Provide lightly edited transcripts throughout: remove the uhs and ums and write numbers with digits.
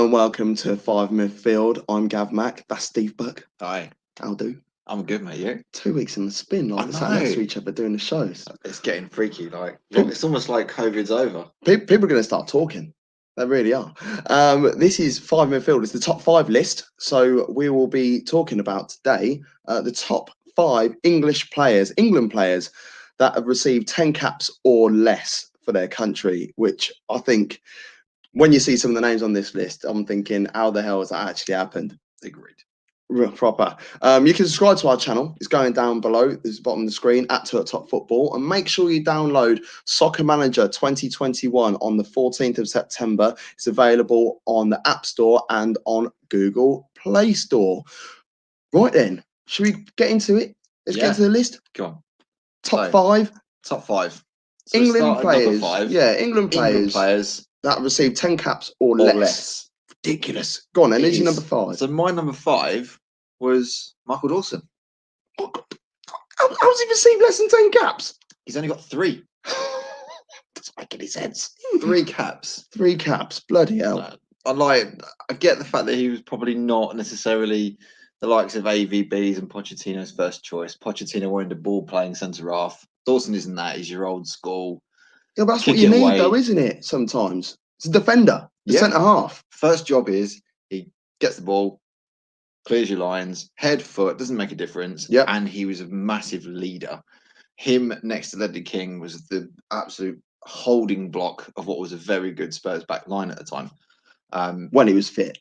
and welcome to 5 Midfield. I'm Gav Mack. That's Steve Buck. Hi. How do? I'm good, mate. You? 2 weeks in the spin, like I we sat next to know. each other doing the shows. It's getting freaky. It's almost like COVID's over. People are going to start talking. They really are. This is 5 Midfield. It's the top 5 list. So we will be talking about today the top 5 England players that have received 10 caps or less for their country, which I think when you see some of the names on this list, I'm thinking, how the hell has that actually happened? Agreed. Real proper. You can subscribe to our channel. It's going down below. This is the bottom of the screen at Top Football. And make sure you download Soccer Manager 2021 on the 14th of September. It's available on the App Store and on Google Play Store. Right then, should we get into it? Let's get into the list. Go on. Top 5. Top 5. So England players. Five. Yeah, England players that received 10 caps or less. Ridiculous. Go on then, who's your number 5? So my number 5 was Michael Dawson. Oh, how's he received less than 10 caps? He's only got 3. Doesn't make any sense. 3 caps. 3 caps. Bloody hell. I get the fact that he was probably not necessarily the likes of AVB's and Pochettino's first choice. Pochettino wanted a ball-playing centre-half. Dawson isn't that. He's your old school. Yeah, but that's what you need, though, isn't it? Sometimes it's a defender, centre half. First job is he gets the ball, clears your lines, head, foot, doesn't make a difference. Yeah, and he was a massive leader. Him next to Ledley King was the absolute holding block of what was a very good Spurs back line at the time. When he was fit.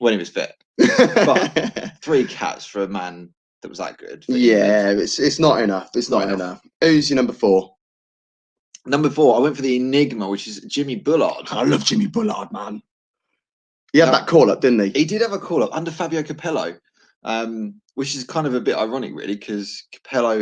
But 3 caps for a man that was that good. Yeah, it's not enough. It's not enough. Who's your number 4? Number 4, I went for the enigma, which is Jimmy Bullard. I love Jimmy Bullard, man. He had that call-up, didn't he? He did have a call-up under Fabio Capello, which is kind of a bit ironic, really, because Capello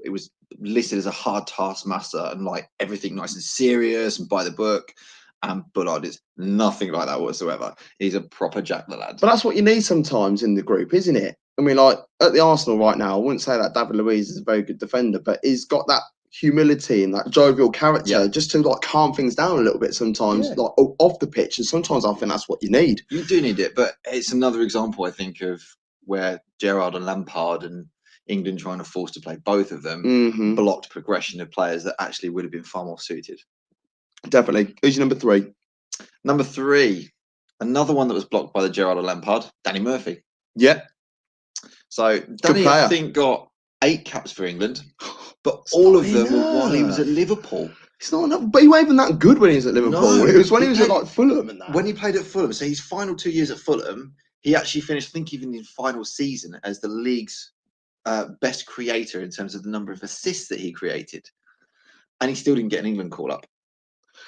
was listed as a hard taskmaster and like everything nice and serious and by the book. And Bullard is nothing like that whatsoever. He's a proper Jack the Lad. But that's what you need sometimes in the group, isn't it? I mean, like at the Arsenal right now, I wouldn't say that David Luiz is a very good defender, but he's got that humility and that jovial character just to like calm things down a little bit sometimes, like off the pitch. And sometimes I think that's what you need. You do need it, but it's another example, I think, of where Gerard and Lampard and England trying to force to play both of them blocked progression of players that actually would have been far more suited. Definitely. Who's your number 3? Number 3, another one that was blocked by the Gerard and Lampard, Danny Murphy. Yeah. So Danny, I think, got 8 caps for England, but all of them were while he was at Liverpool. It's not enough, but he wasn't even that good when he was at Liverpool. No, it was when he was at like Fulham and that. When he played at Fulham, so his final 2 years at Fulham, he actually finished, I think, even in final season as the league's best creator in terms of the number of assists that he created, and he still didn't get an England call up.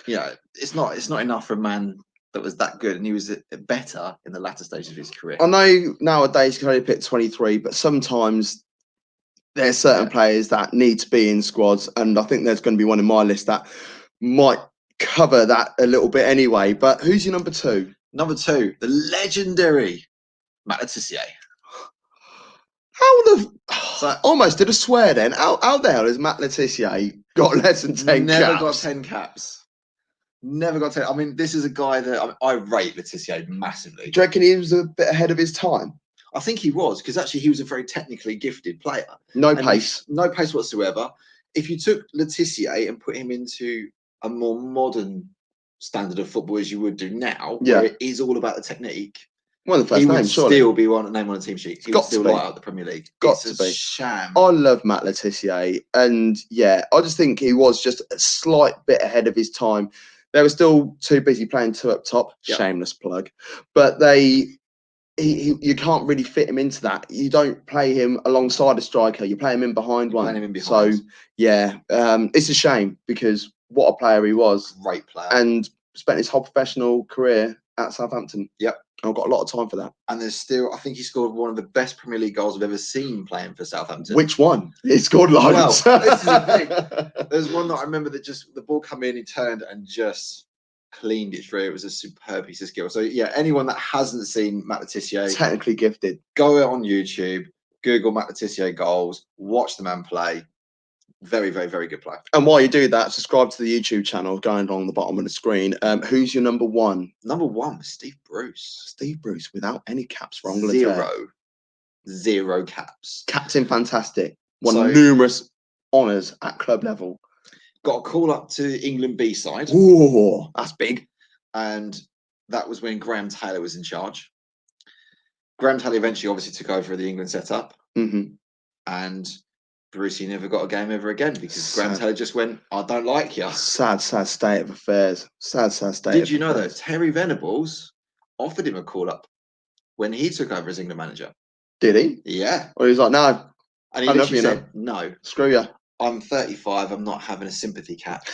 Yeah, it's not enough for a man that was that good, and he was better in the latter stages of his career. I know nowadays you can only pick 23, but sometimes there's certain players that need to be in squads, and I think there's going to be one in my list that might cover that a little bit anyway. But who's your number 2? Number 2, the legendary Matt Le Tissier. Almost did a swear then. How the hell has Matt Le Tissier got less than 10 caps? Never got 10 caps. Never got 10. I mean, this is a guy that I rate Le Tissier massively. Do you reckon he was a bit ahead of his time? I think he was, because actually he was a very technically gifted player. No pace whatsoever. If you took Le Tissier and put him into a more modern standard of football as you would do now, where it is all about the technique, one of the first names, surely. He would still be name on the team sheet. He would still light out the Premier League. It's a sham. I love Matt Le Tissier, and I just think he was just a slight bit ahead of his time. They were still too busy playing 2 up top. Shameless plug. But you can't really fit him into that. You don't play him alongside a striker. You play him in behind one. So, it's a shame because what a player he was. Great player. And spent his whole professional career at Southampton. Yep. I've got a lot of time for that. And there's still, I think he scored one of the best Premier League goals I've ever seen playing for Southampton. Which one? He scored loads. Well, this is the thing. There's one that I remember that just the ball came in, he turned and just cleaned it through. It was a superb piece of skill. So anyone that hasn't seen Matt Le Tissier, technically gifted, go on YouTube, Google Matt Le Tissier goals, watch the man play. Very, very, very good player. And while you do that, subscribe to the YouTube channel going along the bottom of the screen. Who's your number one? Number one was Steve Bruce. Steve Bruce, without any caps for Angleterre. Zero caps. Captain fantastic. Won So- numerous honours at club level. Got a call up to England B side, Ooh, that's big. and that was when Graham Taylor was in charge. Graham Taylor eventually obviously took over the England setup, Mm-hmm. and Brucey never got a game ever again because Graham Sad. Taylor just went, I don't like you. Sad state of affairs. Sad state. Did you know that Terry Venables offered him a call up when he took over as England manager? Did he? Yeah. Or he was like, no, And he I love literally you, said, no, screw you. I'm 35, I'm not having a sympathy cap.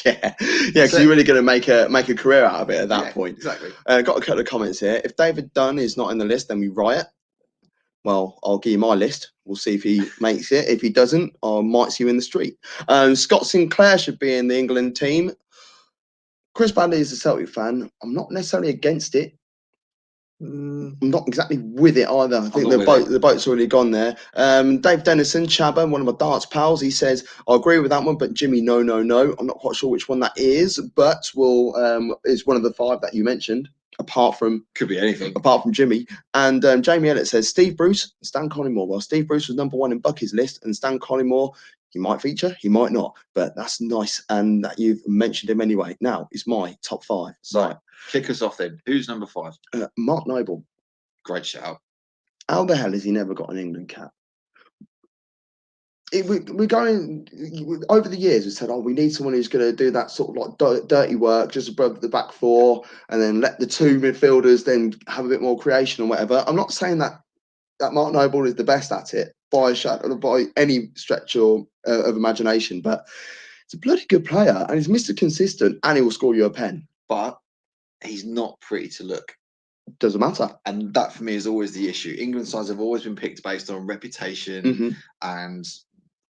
yeah, because you're really going to make a career out of it at that point. Exactly. Got a couple of comments here. If David Dunn is not in the list, then we riot. Well, I'll give you my list. We'll see if he makes it. If he doesn't, I might see you in the street. Scott Sinclair should be in the England team. Chris Bradley is a Celtic fan. I'm not necessarily against it. I'm not exactly with it either. I think the boat's already gone there. Dave Dennison, Chabba, one of my darts pals, he says, I agree with that one, but Jimmy, no. I'm not quite sure which one that is, but is one of the five that you mentioned, apart from Could be anything. apart from Jimmy. And Jamie Elliott says, Steve Bruce, Stan Collymore. Well, Steve Bruce was number one in Bucky's list, and Stan Collymore, he might feature, he might not, but that's nice, and that you've mentioned him anyway. Now, it's my top five. So, kick us off then. Who's number five? Mark Noble. Great shout. How the hell has he never got an England cap? We're going over the years. We said, we need someone who's going to do that sort of like dirty work just above the back four, and then let the two midfielders then have a bit more creation or whatever. I'm not saying that Mark Noble is the best at it by any stretch of imagination, but it's a bloody good player, and he's Mr. Consistent, and he will score you a pen. But he's not pretty to look. Doesn't matter. And that for me is always the issue. England sides have always been picked based on reputation and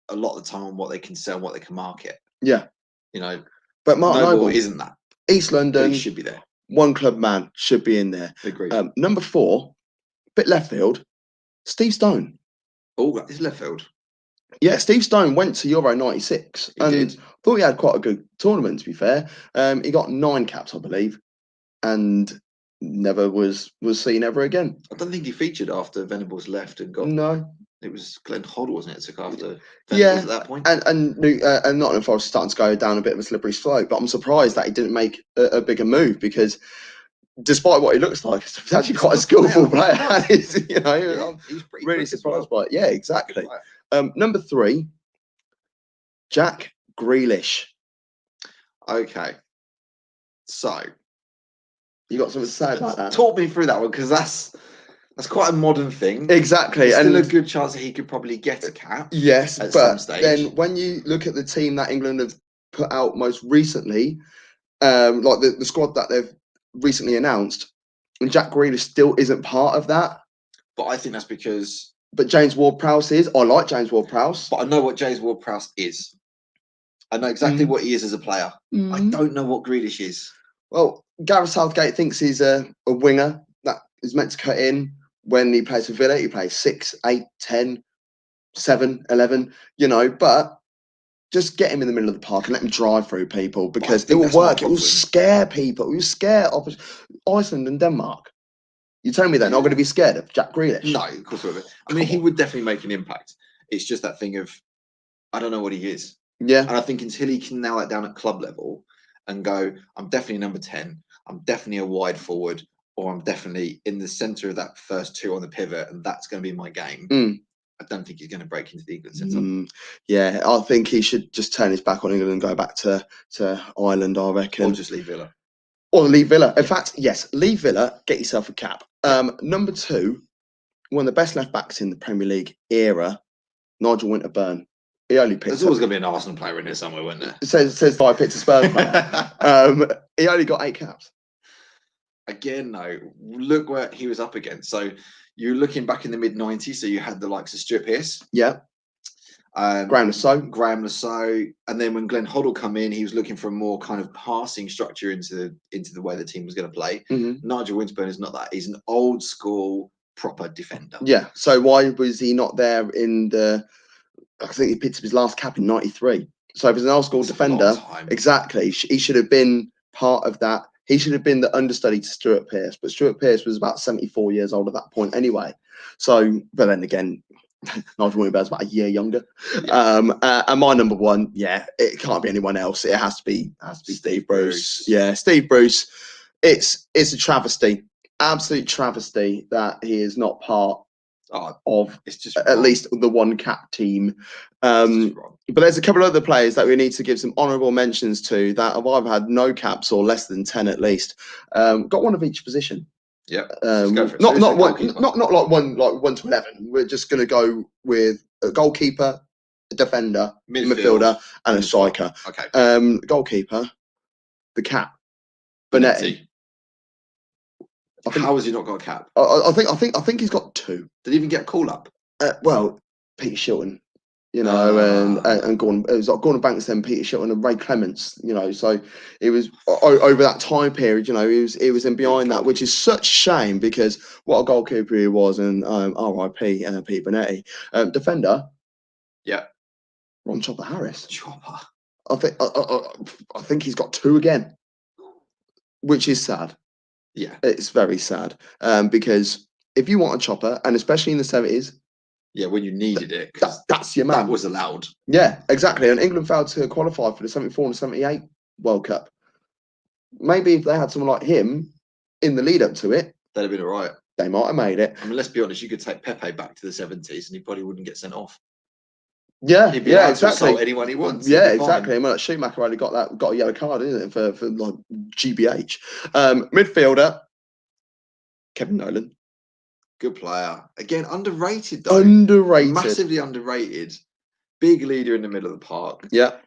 a lot of the time on what they can sell, what they can market. Yeah. You know, but Mark Noble isn't that. East London he should be there. One club man should be in there. Agreed. Number four, bit left field, Steve Stone. Oh, that is left field. Yeah, Steve Stone went to Euro 96 He did. thought he had quite a good tournament, to be fair. He got 9 caps, I believe, and never was seen ever again. I don't think he featured after Venables left and got. No. It was Glenn Hoddle, wasn't it? Took after Venables at that point. And Nottingham Forest starting to go down a bit of a slippery slope. But I'm surprised that he didn't make a bigger move because, despite what he looks like, he's actually quite a skillful player. I'm He's pretty really surprised by it. Yeah, exactly. Number 3, Jack Grealish. Okay, so You got something to say about that? Talk me through that one because that's quite a modern thing. Exactly. There's and still a good chance that he could probably get a cap. Yes, at but some stage. then when you look at the team that England have put out most recently, like the squad that they've recently announced, and Jack Grealish still isn't part of that. But I think that's because. But James Ward-Prowse is. I like James Ward-Prowse. But I know what James Ward-Prowse is. I know exactly what he is as a player. I don't know what Grealish is. Well, Gareth Southgate thinks he's a winger that is meant to cut in. When he plays for Villa, he plays 6, 8, 10, 7, 11, but just get him in the middle of the park and let him drive through people because it will work. It will scare people. It will scare Iceland and Denmark. You tell me they're not going to be scared of Jack Grealish? No, of course not. I mean, he would definitely make an impact. It's just that thing of, I don't know what he is. Yeah. And I think until he can nail it down at club level and go, I'm definitely number 10, I'm definitely a wide forward, or I'm definitely in the centre of that first 2 on the pivot, and that's going to be my game. I don't think he's going to break into the England setup. Yeah, I think he should just turn his back on England and go back to Ireland, I reckon. Or just leave Villa. Or leave Villa. In fact, yes, leave Villa, get yourself a cap. Number 2, one of the best left-backs in the Premier League era, Nigel Winterburn. He only picked There's always going to be an Arsenal player in there somewhere, wouldn't there? It says I picked a Spurs player. He only got 8 caps. Again, though, look where he was up against. So you're looking back in the mid-90s, so you had the likes of Stuart Pearce. Yeah. Graham Lasso. And then when Glenn Hoddle come in, he was looking for a more kind of passing structure into the way the team was going to play. Nigel Winsburn is not that. He's an old school, proper defender. Yeah. So why was he not there in the I think he picked up his last cap in '93. So if he's an old school That's a defender, long time. exactly, he should have been part of that. He should have been the understudy to Stuart Pearce, but Stuart Pearce was about 74 years old at that point anyway. So, but then again, Nigel Winterburn about a year younger. Yeah. And my number one, yeah, it can't be anyone else. It has to be Steve Bruce. Bruce. Yeah, Steve Bruce. It's a travesty, absolute travesty that he is not part of It's just at least the one cap team. But there's a couple of other players that we need to give some honourable mentions to that have either had no caps or less than 10 at least. Got one of each position. Yeah. Not like 1 to 11. We're just going to go with a goalkeeper, a defender, midfielder, and a striker. Okay. Goalkeeper, the cap, Bonetti. How has he not got a cap? I think he's got 2. Did he even get a call up? Well, Peter Shilton, you know, and Gordon. It was like Gordon Banks, then Peter Shilton, and Ray Clements. You know, so it was over that time period. You know, he was in behind that, which is such a shame because what a goalkeeper he was, and R.I.P. Pete Bonetti. Defender. Yeah. Ron Chopper Harris. Chopper. I think he's got 2 again, which is sad. Yeah, it's very sad because if you want a chopper, and especially in the 70s, yeah, when you needed it, that's your man. That was allowed. Yeah, exactly. And England failed to qualify for the 74 and 78 World Cup. Maybe if they had someone like him in the lead up to it, they'd have been all right. They might have made it. I mean, let's be honest. You could take Pepe back to the 70s, and he probably wouldn't get sent off. Yeah, he'd be allowed to assault anyone he wants. Yeah, exactly. I mean, like Schumacher only got a yellow card, isn't it, for like GBH. Midfielder, Kevin Nolan. Good player. Again, underrated though. Massively underrated. Big leader in the middle of the park. Yeah.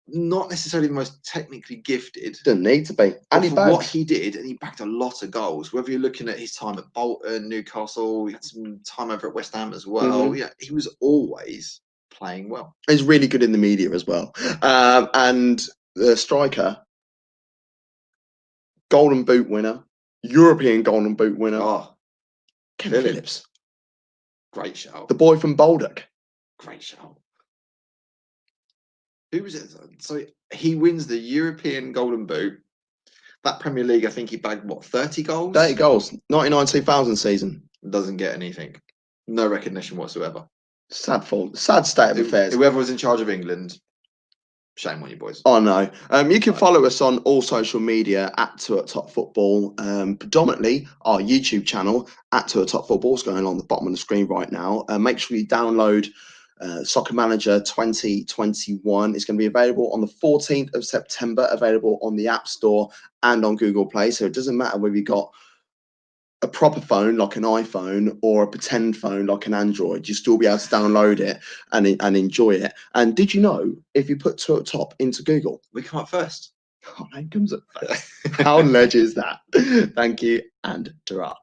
Not necessarily the most technically gifted. Doesn't need to be. And what he did, and he backed a lot of goals. Whether you're looking at his time at Bolton, Newcastle, he had some time over at West Ham as well. Mm-hmm. Yeah, he was always playing well. He's really good in the media as well. And the striker, Golden Boot winner, European Golden Boot winner. Oh, Kevin Phillips. Great shout. The boy from Bullock. Great shout. Who was it? So he wins the European Golden Boot. That Premier League, I think he bagged, 30 goals? 30 goals. 99-2000 season. Doesn't get anything. No recognition whatsoever. Sad state of affairs. Whoever was in charge of England, shame on you boys. Oh no. You can follow us on all social media at 2@topfootball. Predominantly our YouTube channel at 2@topfootball is going on the bottom of the screen right now. Make sure you download Soccer Manager 2021. It's going to be available on the 14th of September, available on the App Store and on Google Play. So it doesn't matter whether you've got a proper phone like an iPhone or a pretend phone like an Android, you still be able to download it and enjoy it. And did you know if you put 2 at top into Google, we come up first? Our name comes up first. How ledge is that? Thank you, and Gerard.